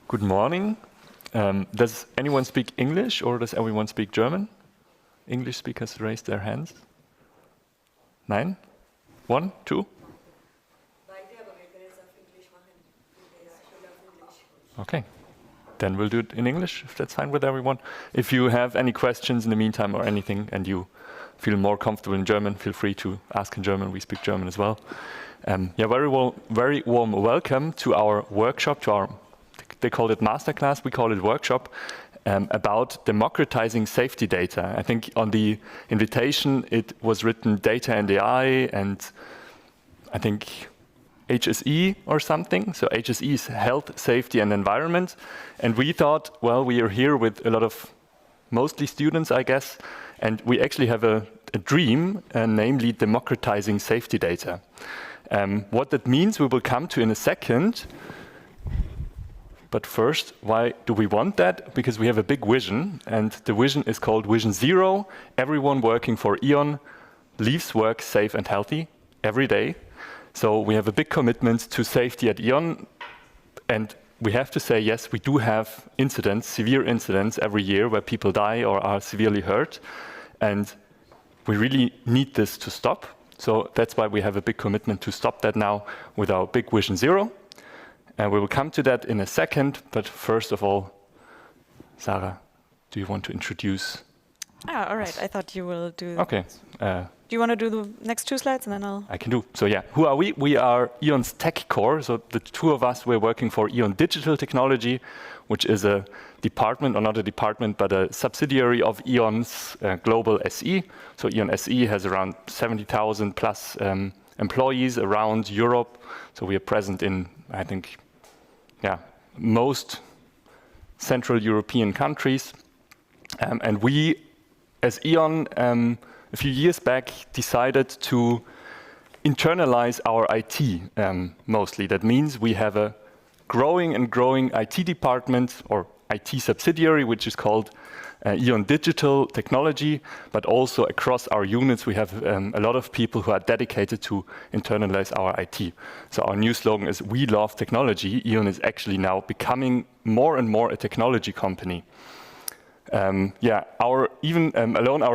Good morning. Does anyone speak English or does everyone speak German? English speakers raise their hands. 9? 1? 2? Okay. Then we'll do it in English, if that's fine with everyone. If you have any questions in the meantime or anything, and you feel more comfortable in German, feel free to ask in German. We speak German as well. Very warm welcome to our workshop, they call it MASTERCLASS, we call it workshop, about democratizing safety data. I think on the invitation, it was written data and AI, and I think HSE or something. So HSE is health, safety, and environment. And we thought, well, we are here with a lot of mostly students, I guess, and we actually have a dream, namely democratizing safety data. What that means, we will come to in a second. But first, why do we want that? Because we have a big vision, and the vision is called Vision Zero. Everyone working for E.ON leaves work safe and healthy every day. So we have a big commitment to safety at E.ON, and we have to say, yes, we do have incidents, severe incidents every year where people die or are severely hurt, and we really need this to stop. So that's why we have a big commitment to stop that now with our big Vision Zero. And we will come to that in a second, but first of all, Sarah, do you want to introduce? All right, I thought you will do. Okay. Do you want to do the next 2 slides and then I'll... I can do. So yeah, who are we? We are E.ON's tech core. So the two of us, we're working for E.ON Digital Technology, which is a department, or not a department, but a subsidiary of E.ON's global SE. So E.ON SE has around 70,000 plus employees around Europe. So we are present in, I think, most Central European countries. And we, as E.ON, a few years back, decided to internalize our IT mostly. That means we have a growing IT department or IT subsidiary, which is called E.ON Digital Technology, but also across our units, we have a lot of people who are dedicated to internalize our IT. So our new slogan is, "We love technology." E.ON is actually now becoming more and more a technology company. Our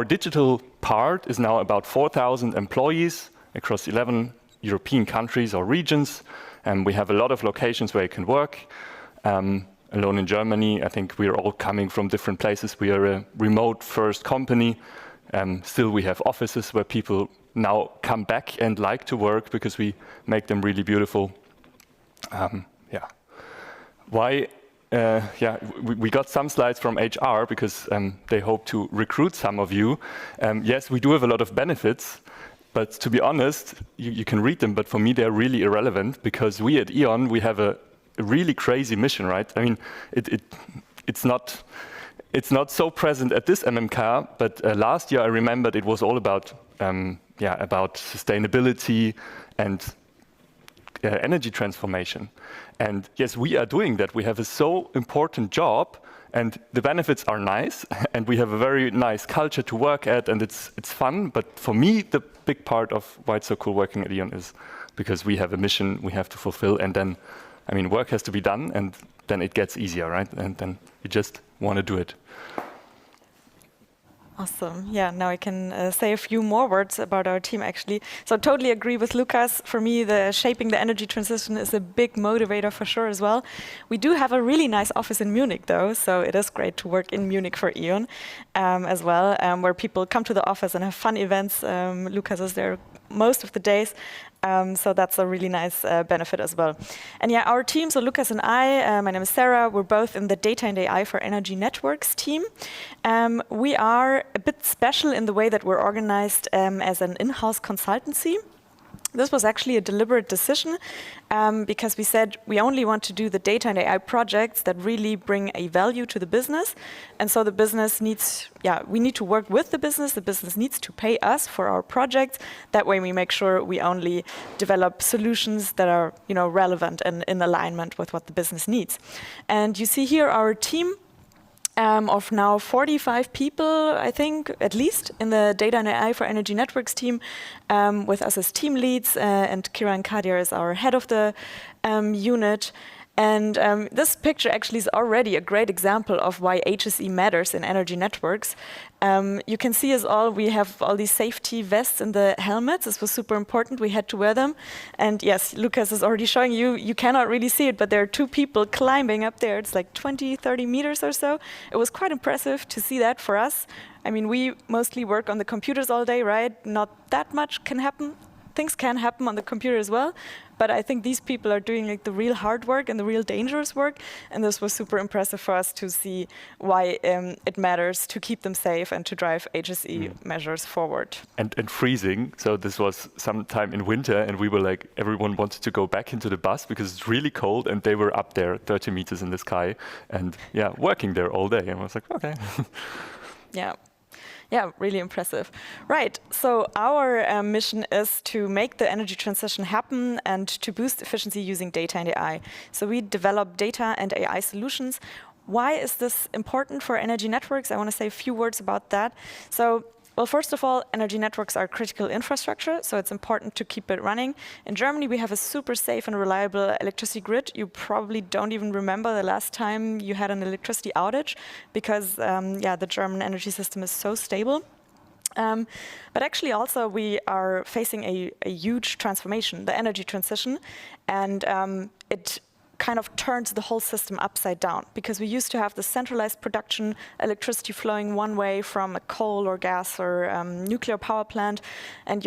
digital part is now about 4,000 employees across 11 European countries or regions. We have a lot of locations where you can work. Alone in Germany, I think we're all coming from different places. We are a remote-first company. Still, we have offices where people now come back and like to work because we make them really beautiful. Why? We got some slides from HR because they hope to recruit some of you. Yes, we do have a lot of benefits, but to be honest, you can read them, but for me, they're really irrelevant because we at E.ON, we have a really crazy mission, right? I mean, it's not so present at this MMK, but last year I remembered it was all about sustainability and energy transformation. And yes, we are doing that. We have a so important job, and the benefits are nice, and we have a very nice culture to work at, and it's fun. But for me, the big part of why it's so cool working at E.ON is because we have a mission we have to fulfill, and then, I mean, work has to be done, and then it gets easier, right? And then you just want to do it. Awesome. Yeah, now I can say a few more words about our team, actually. So totally agree with Lukas. For me, shaping the energy transition is a big motivator for sure as well. We do have a really nice office in Munich, though, so it is great to work in Munich for E.ON as well, where people come to the office and have fun events. Lukas is there most of the days. So that's a really nice benefit as well. And yeah, our team, so Lukas and I, my name is Sarah, we're both in the Data and AI for Energy Networks team. We are a bit special in the way that we're organized as an in-house consultancy. This was actually a deliberate decision because we said we only want to do the data and AI projects that really bring a value to the business. And so the business needs, we need to work with the business needs to pay us for our projects. That way we make sure we only develop solutions that are, relevant and in alignment with what the business needs. And you see here our team. Of now 45 people, I think, at least, in the Data and AI for Energy Networks team, with us as team leads, and Kira and Kadir is our head of the unit. And this picture actually is already a great example of why HSE matters in energy networks. You can see us all, we have all these safety vests in the helmets. This was super important, we had to wear them. And yes, Lucas is already showing you, you cannot really see it, but there are two people climbing up there. It's like 20, 30 meters or so. It was quite impressive to see that for us. I mean, we mostly work on the computers all day, right? Not that much can happen. Things can happen on the computer as well, but I think these people are doing like the real hard work and the real dangerous work, and this was super impressive for us to see why it matters to keep them safe and to drive HSE measures forward. And freezing, so this was sometime in winter, and we were like, everyone wanted to go back into the bus because it's really cold, and they were up there 30 meters in the sky, and yeah, working there all day, and I was like, okay. Yeah. Yeah, really impressive. Right, so our mission is to make the energy transition happen and to boost efficiency using data and AI. So we develop data and AI solutions. Why is this important for energy networks? I want to say a few words about that. So, well, first of all, energy networks are critical infrastructure, so it's important to keep it running. In Germany, we have a super safe and reliable electricity grid. You probably don't even remember the last time you had an electricity outage because, yeah, the German energy system is so stable. But actually also we are facing a huge transformation, the energy transition, and it kind of turns the whole system upside down because we used to have the centralized production, electricity flowing one way from a coal or gas or nuclear power plant, and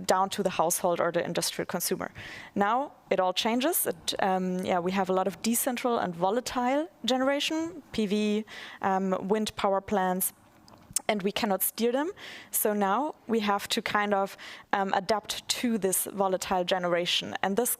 down to the household or the industrial consumer. Now it all changes. We have a lot of decentral and volatile generation, PV, wind power plants, and we cannot steer them. So now we have to kind of adapt to this volatile generation. And this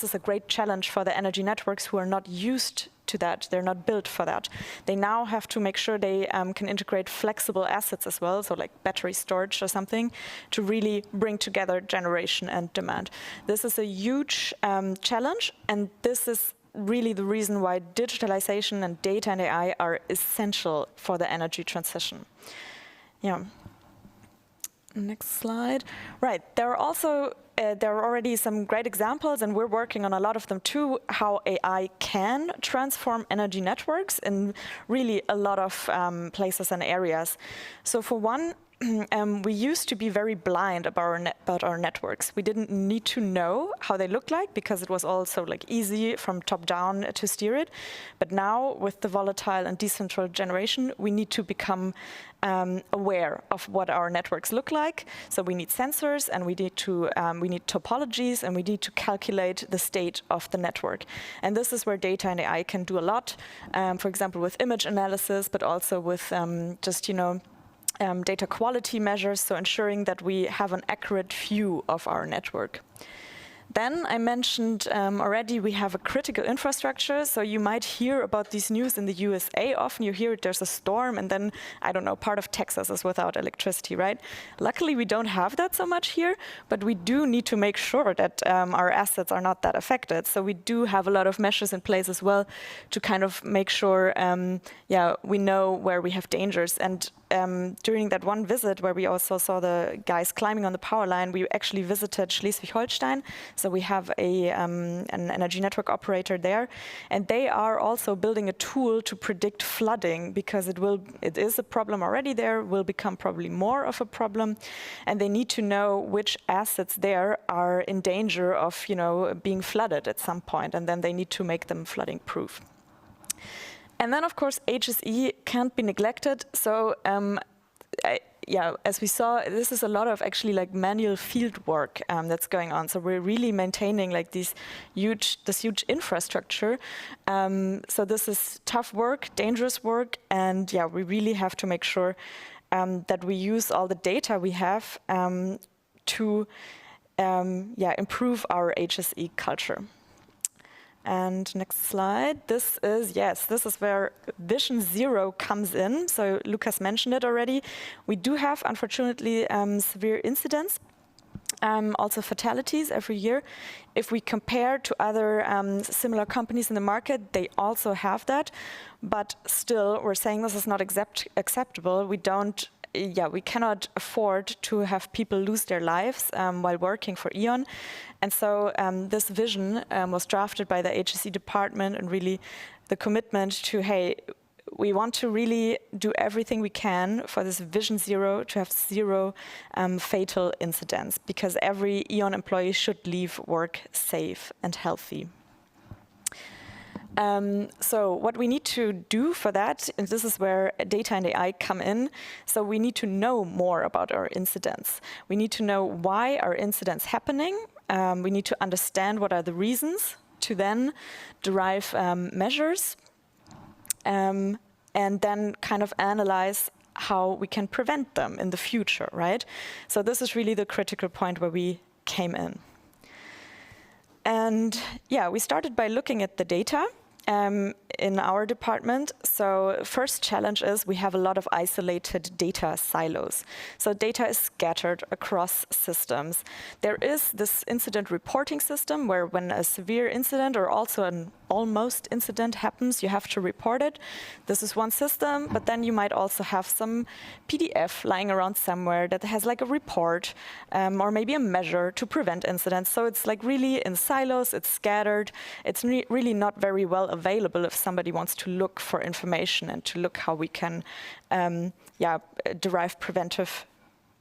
is a great challenge for the energy networks who are not used to that. They're not built for that. They now have to make sure they can integrate flexible assets as well, so like battery storage or something, to really bring together generation and demand. This is a huge challenge, and this is really the reason why digitalization and data and AI are essential for the energy transition. Yeah. Next slide. Right, there are also there are already some great examples, and we're working on a lot of them too, how AI can transform energy networks in really a lot of places and areas. So for one, we used to be very blind about our networks. We didn't need to know how they look like because it was also like easy from top down to steer it. But now with the volatile and decentral generation, we need to become aware of what our networks look like. So we need sensors, and we need topologies, and we need to calculate the state of the network. And this is where data and AI can do a lot. For example, with image analysis, but also with data quality measures, so ensuring that we have an accurate view of our network. Then I mentioned already we have a critical infrastructure, so you might hear about these news in the USA. Often you hear there's a storm, and then, I don't know, part of Texas is without electricity, right? Luckily, we don't have that so much here, but we do need to make sure that our assets are not that affected. So we do have a lot of measures in place as well to kind of make sure, we know where we have dangers. And during that one visit where we also saw the guys climbing on the power line, we actually visited Schleswig-Holstein. So we have an energy network operator there, and they are also building a tool to predict flooding because it is a problem already there, will become probably more of a problem, and they need to know which assets there are in danger of being flooded at some point, and then they need to make them flooding proof. And then, of course, HSE can't be neglected. So, as we saw, this is a lot of actually like manual field work that's going on. So we're really maintaining like this huge infrastructure. So this is tough work, dangerous work, and we really have to make sure that we use all the data we have to improve our HSE culture. And next slide. This is where Vision Zero comes in. So Lucas mentioned it already. We do have, unfortunately, severe incidents, also fatalities every year. If we compare to other similar companies in the market, they also have that. But still, we're saying this is not acceptable. We don't we cannot afford to have people lose their lives while working for E.ON. And so this vision was drafted by the HSE department, and really the commitment to, hey, we want to really do everything we can for this Vision Zero, to have 0 fatal incidents, because every E.ON employee should leave work safe and healthy. So what we need to do for that, and this is where data and AI come in, so we need to know more about our incidents. We need to know why are incidents happening. We need to understand what are the reasons to then derive measures, and then kind of analyze how we can prevent them in the future, right? So this is really the critical point where we came in. And yeah, we started by looking at the data in our department. So first challenge is we have a lot of isolated data silos. So data is scattered across systems. There is this incident reporting system where when a severe incident or also an almost incident happens, you have to report it. This is one system, but then you might also have some PDF lying around somewhere that has like a report or maybe a measure to prevent incidents. So it's like really in silos, it's scattered. It's really not very well available if somebody wants to look for information and to look how we can derive preventive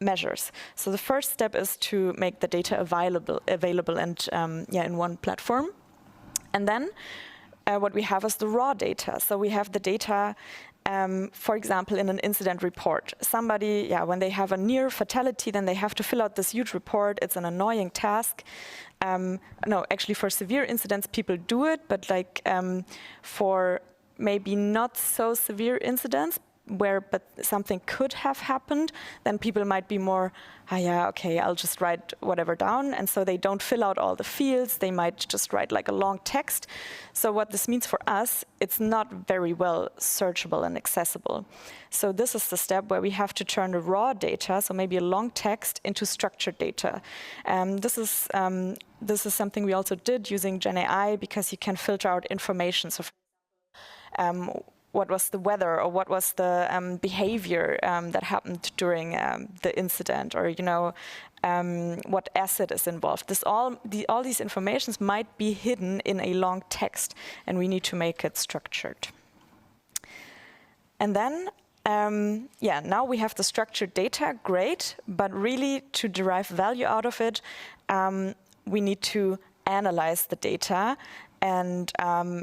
measures. So the first step is to make the data available and in one platform. And then what we have is the raw data. So we have the data, for example, in an incident report. Somebody, when they have a near fatality, then they have to fill out this huge report. It's an annoying task. No, actually for severe incidents, people do it, but like for maybe not so severe incidents, but something could have happened, then people might be more, okay, I'll just write whatever down. And so they don't fill out all the fields. They might just write like a long text. So what this means for us, it's not very well searchable and accessible. So this is the step where we have to turn the raw data, so maybe a long text, into structured data. This is something we also did using Gen AI, because you can filter out information. So what was the weather, or what was the behavior that happened during the incident, or what asset is involved. All these informations might be hidden in a long text, and we need to make it structured. And then, now we have the structured data, great, but really to derive value out of it, we need to analyze the data and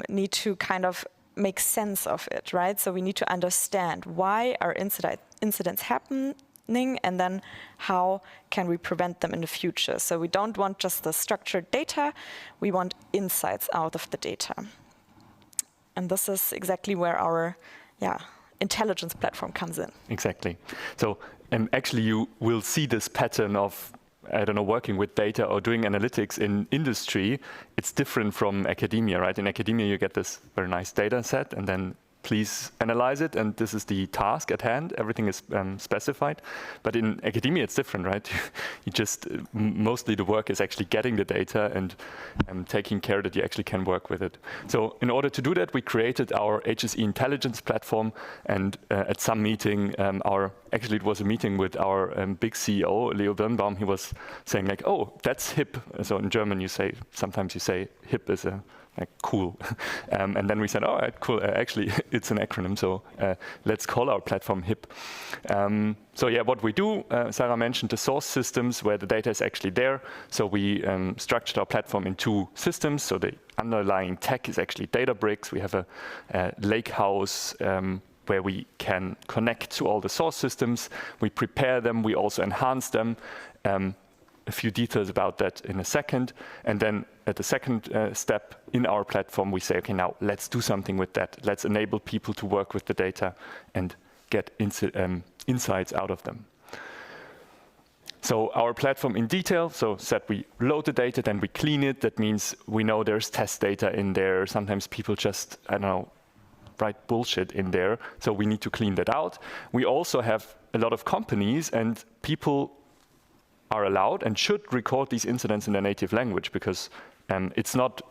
need to kind of make sense of it, right? So we need to understand why are incidents happening, and then how can we prevent them in the future. So we don't want just the structured data, we want insights out of the data. And this is exactly where our intelligence platform comes in. Exactly. So actually you will see this pattern of working with data or doing analytics in industry. It's different from academia, right? In academia, you get this very nice data set, and then please analyze it, and this is the task at hand. Everything is specified. But in academia, it's different, right? You just, mostly the work is actually getting the data and taking care that you actually can work with it. So in order to do that, we created our HSE intelligence platform, and at some meeting, actually it was a meeting with our big CEO, Leo Birnbaum. He was saying like, oh, that's hip. So in German, sometimes you say hip is cool. And then we said, all right, cool. Actually, it's an acronym, so let's call our platform HIP. What we do, Sarah mentioned the source systems where the data is actually there. So we structured our platform in 2 systems. So the underlying tech is actually Databricks. We have a lakehouse where we can connect to all the source systems. We prepare them. We also enhance them. A few details about that in a second. And then at the second step in our platform, we say, okay, now let's do something with that. Let's enable people to work with the data and get insights out of them. So our platform in detail, we load the data, then we clean it. That means we know there's test data in there. Sometimes people just, write bullshit in there. So we need to clean that out. We also have a lot of companies, and people are allowed and should record these incidents in their native language, because it's not,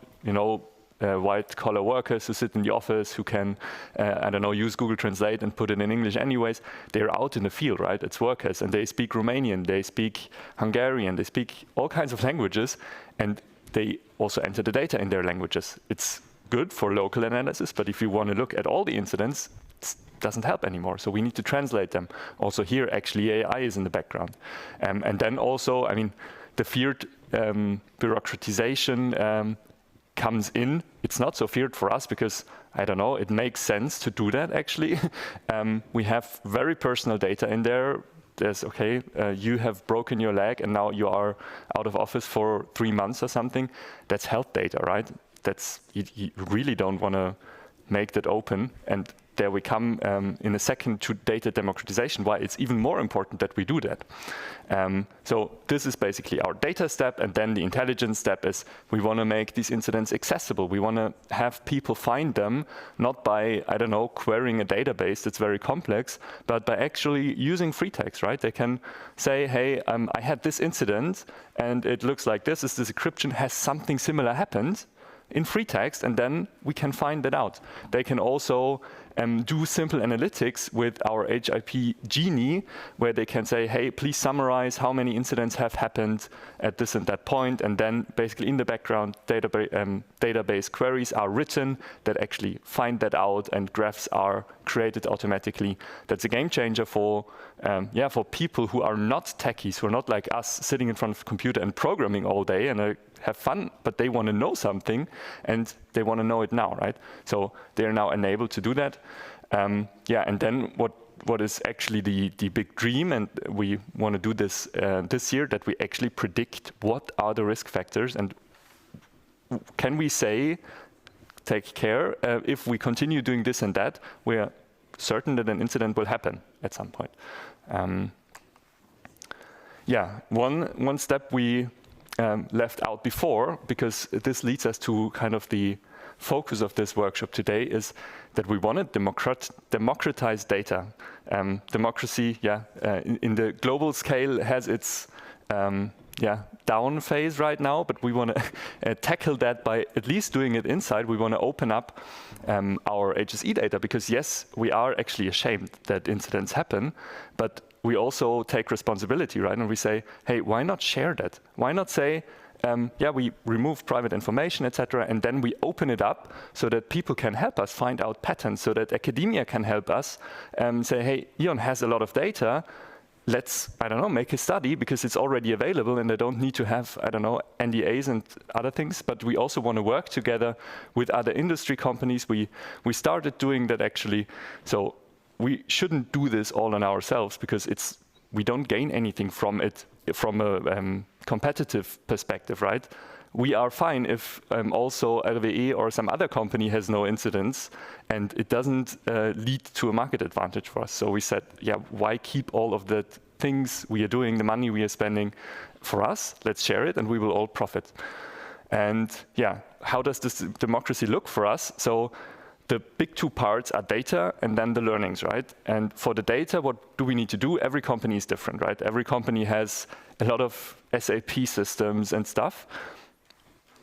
white-collar workers who sit in the office, who can, I don't know, use Google Translate and put it in English anyways. They're out in the field, right? It's workers, and they speak Romanian, they speak Hungarian, they speak all kinds of languages, and they also enter the data in their languages. It's good for local analysis, but if you want to look at all the incidents, it doesn't help anymore. So we need to translate them. Also here, actually, AI is in the background. And then also, I mean, the feared bureaucratization comes in. It's not so feared for us because, I don't know, it makes sense to do that, actually. We have very personal data in there. There's, okay, you have broken your leg and now you are out of office for 3 months or something. That's health data, right? That's, you really don't want to make that open. And there we come in a second to data democratization, why it's even more important that we do that. So this is basically our data step, and then the intelligence step is we want to make these incidents accessible. We want to have people find them, not by, I don't know, querying a database that's very complex, but by actually using free text, right? They can say, hey, I had this incident, and it looks like this is the description, has something similar happened in free text, and then we can find that out. They can also do simple analytics with our HIP Genie, where they can say, hey, please summarize how many incidents have happened at this and that point, and then basically in the background, database queries are written that actually find that out, and graphs are created automatically. That's a game changer for people who are not techies, who are not like us sitting in front of a computer and programming all day and have fun, but they want to know something, and they want to know it now, right? So they're now enabled to do that. And then what is actually the big dream, and we want to do this this year, that we actually predict what are the risk factors, and can we say, take care, if we continue doing this and that, we are certain that an incident will happen at some point. One step we left out before, because this leads us to kind of the focus of this workshop today, is that we want to democratize data. Democracy, in the global scale has its down phase right now, but we want to tackle that by at least doing it inside. We want to open up our HSE data, because yes, we are actually ashamed that incidents happen, but we also take responsibility, right? And we say, hey, why not share that? Why not say, we remove private information, etc., and then we open it up so that people can help us find out patterns, so that academia can help us say, hey, E.ON has a lot of data. Let's, I don't know, make a study, because it's already available and they don't need to have, I don't know, NDAs and other things. But we also want to work together with other industry companies. We started doing that, actually. So we shouldn't do this all on ourselves, because we don't gain anything from it from a competitive perspective, right? We are fine if also RWE or some other company has no incidents, and it doesn't lead to a market advantage for us. So we said, why keep all of the things we are doing, the money we are spending for us? Let's share it, and we will all profit. And how does this democracy look for us? So the big two parts are data and then the learnings, right? And for the data, what do we need to do? Every company is different, right? Every company has a lot of SAP systems and stuff.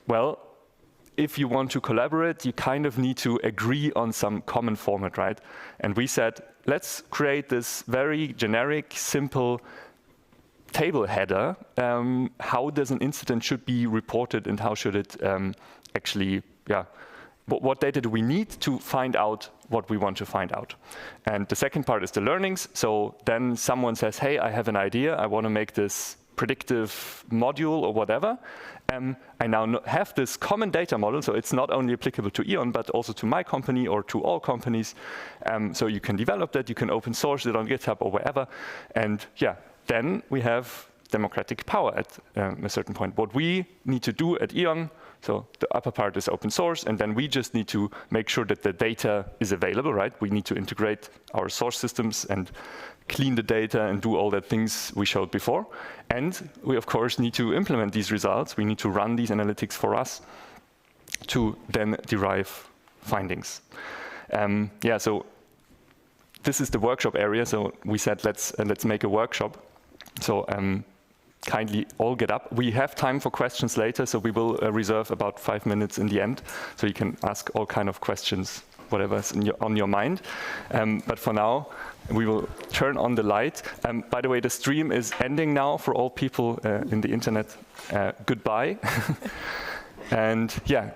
Well, if you want to collaborate, you kind of need to agree on some common format, right? And we said, let's create this very generic, simple table header. How does an incident should be reported, and how should it actually, what data do we need to find out what we want to find out? And the second part is the learnings. So then someone says, hey, I have an idea. I want to make this predictive module or whatever. I now have this common data model, so it's not only applicable to E.ON, but also to my company or to all companies. So you can develop that, you can open source it on GitHub or wherever. And then we have democratic power at a certain point. What we need to do at E.ON, so the upper part is open source, and then we just need to make sure that the data is available, right? We need to integrate our source systems and clean the data and do all the things we showed before. And we, of course, need to implement these results. We need to run these analytics for us to then derive findings. So this is the workshop area. So we said, let's make a workshop. So kindly all get up. We have time for questions later, so we will reserve about 5 minutes in the end, so you can ask all kind of questions, whatever's on your mind. But for now, we will turn on the light. By the way, the stream is ending now for all people in the internet. Goodbye. And yeah,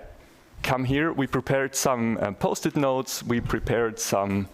come here. We prepared some post-it notes. We prepared some